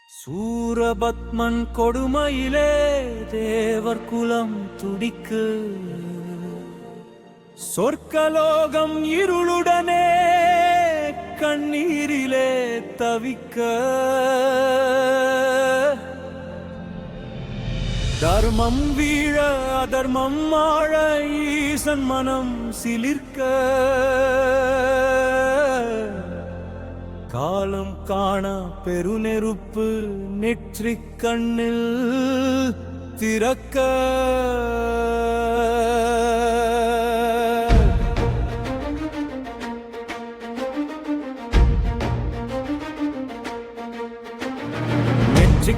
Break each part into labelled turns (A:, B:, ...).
A: சூரபத்மன் கொடுமையிலே தேவர் குலம் துடிக்கு, சொர்க்கலோகம் இருளுடனே கண்ணீரிலே தவிக்க, தர்மம் வீழ அதர்மம் ஆழ ஈசன் மனம் சிலிர்க்க, காலம் காண பெருநெருப்பு நெற்றிக் கண்ணில் திறக்க,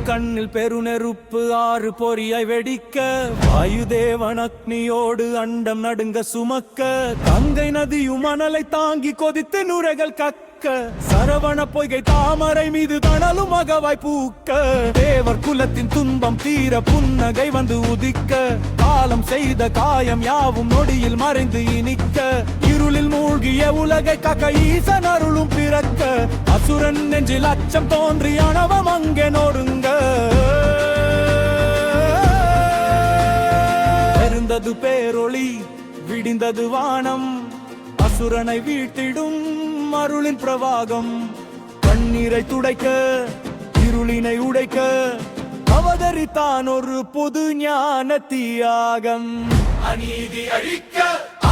A: கண்ணில் பெருநெருப்பு ஆறு பொறியாய் வெடிக்க, வாயுதேவன் அக்னியோடு அண்டம் நடுங்க சுமக்க, கங்கை நதியும் மணலை தாங்கி கொதித்து நுரைகள் கக்க, சரவண பொய்கை தாமரை மீது தணலும் அகவாய் பூக்க, தேவர் குலத்தின் துன்பம் தீர புன்னகை வந்து உதிக்க, காலம் செய்த காயம் யாவும் நொடியில் மறைந்து இனிக்க, இருளில் மூழ்கிய உலகை காக்க ஈசன் அருளும் பிறக்க, அசுரன் நெஞ்சில் அச்சம் தோன்றி அணவம் அங்கே நொறுங்க, பெருந்தது பேரொளி விடிந்தது வானம், அசுரனை வீழ்த்திடும் அருளின் பிரவாகம், கண்ணீரை துடைக்க இருளினை உடைக்க, அவதரித்தான் ஒரு புது ஞான தியாகம்.
B: அநீதி அழிக்க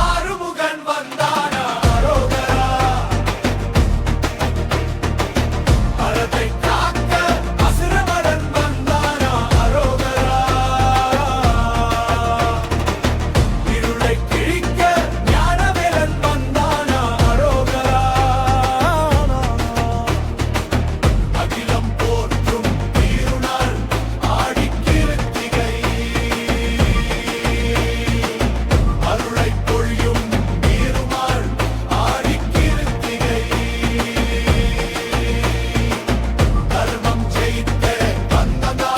B: ஆறுமுகன் வந்தானா, அரோகரா. அறத்தை காக்க அசுரமரன் வந்தானா, அரோகரா. இருளை கிழிக்க ஞானவேலன் வந்தானா, அரோகரா. அகிலம் போற்றும் திருநாள் ஆடிக்கிருத்திகை, அருளை பொழியும் நீருமாள் ஆடிக்கிருத்திகை, தர்மம் ஜெயித்த வந்ததா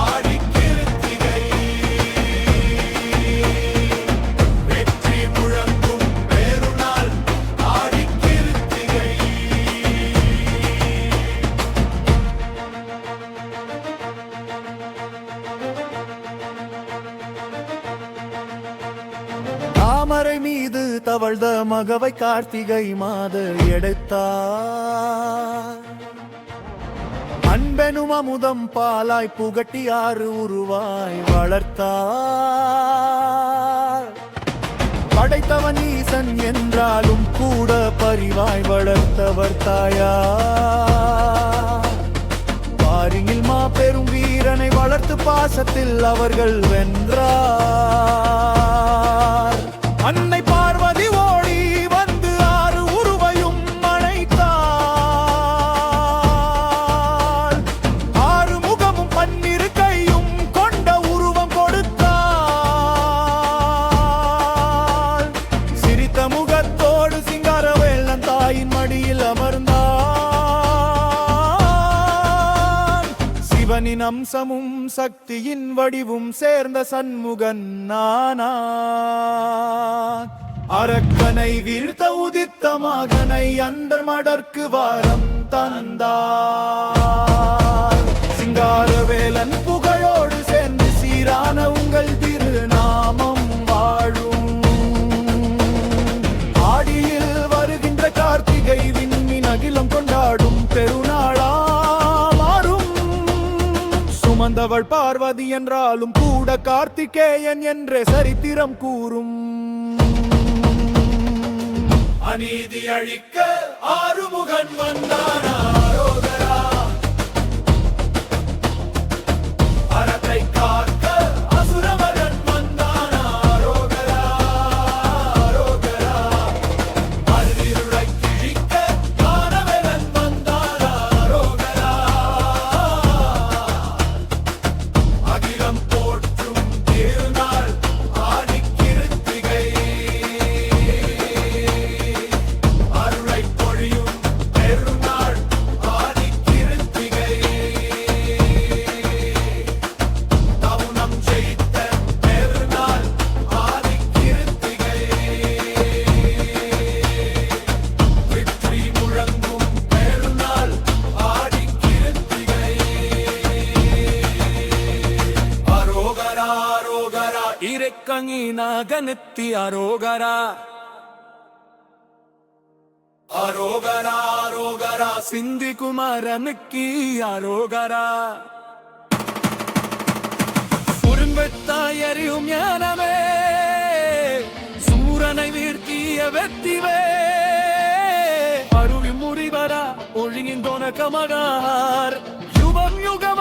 B: ஆடிக்கிருத்திகை, வெற்றி முழங்கும் பெருநாள் ஆடிக்கிருத்திகை.
A: தாமரை மீது தவழ்ந்த மகவை கார்த்திகை மாத எடுத்தார், அன்பெனும் அமுதம் பாலாய் புகட்டி ஆறு உருவாய் வளர்த்தார், படைத்தவன் ஈசன் என்றாலும் கூட பரிவாய் வளர்த்தவர் தாயார், பாரியில் மாபெரும் வீரனை வளர்த்து பாசத்தில் அவர்கள் வென்றார், அன்னை பார்வதி ஓடி வந்து ஆறு உருவையும் அணைத்தாள், ஆறு முகமும் பன்னிரு கையும் கொண்ட உருவம் கொடுத்தாள், சிரித்த முகத்தோடு சிங்காரவேலன் தாயின் மடியில் அமர்ந்தான், சிவனின் அம்சமும் சக்தியின் வடிவும் சேர்ந்த சண்முகன் நானான், அரக்கனை வீழ்த்த உதித்த மகனை அந்தர் மடற்கு வாரம் தந்தார், சிங்காரவேலன் புகழோடு சேர்ந்து சீரான உங்கள் திருநாமம் வாழும், ஆடியில் வருகின்ற கார்த்திகை விண்ணின் அகிலம் கொண்டாடும் பெருநாளா மாறும், சுமந்தவள் பார்வதி என்றாலும் கூட கார்த்திகேயன் என்றே சரித்திரம் கூறும்.
B: அநீதி அழிக்க ஆறுமுகன் வந்தானா, அரோகரா. அறத்தை காக்க அசுரமரன் வந்தானா, அரோகரா. அரோகரா. அருளிருளை கிழிக்க ஞானவேலன் வந்தானா, அரோகரா. அகிலம் போற்றும் திருநாள் ஆடிக்கிருத்திகை, அருளை பொழியும் பெருநாள்
A: தொடங்கி நாகநெத்தி அரோகரா
B: அரோகரா அரோகரா
A: சிந்தி குமாரனுக்கு அரோகரா உருவெத்தாயறியும் ஞானமே சூரனை வீழ்த்திய வெற்றிவே அருவி முறிவரா ஒழுங்கின் தொணக்கமகார் யுகம் யுகம்